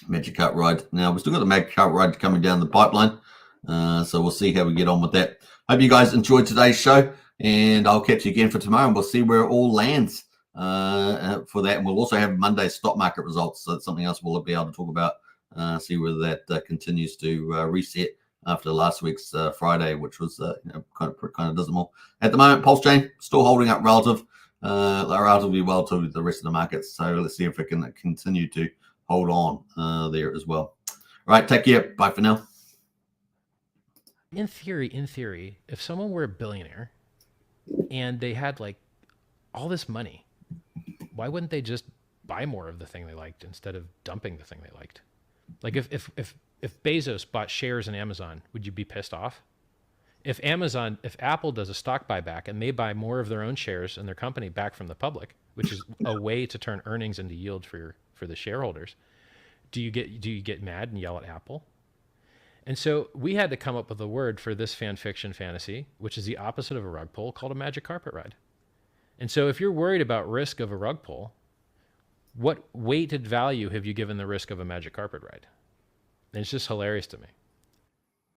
Magic Carp Ride. Now, we've still got the Magic Carp Ride coming down the pipeline. So we'll see how we get on with that. Hope you guys enjoyed today's show. And I'll catch you again for tomorrow. And we'll see where it all lands for that. And we'll also have Monday's stock market results. So that's something else we'll be able to talk about. See whether that continues to reset after last week's Friday, which was kind of dismal. At the moment, Pulsechain still holding up relatively well to the rest of the markets. So let's see if it can continue to hold on there as well. All right, take care. Bye for now. In theory, if someone were a billionaire and they had like all this money, why wouldn't they just buy more of the thing they liked instead of dumping the thing they liked? Like if Bezos bought shares in Amazon, would you be pissed off? If Apple does a stock buyback and they buy more of their own shares in their company back from the public, which is a way to turn earnings into yield for the shareholders, do you get mad and yell at Apple? And so we had to come up with a word for this fan fiction fantasy, which is the opposite of a rug pull, called a magic carpet ride. And so if you're worried about risk of a rug pull, what weighted value have you given the risk of a magic carpet ride? And it's just hilarious to me.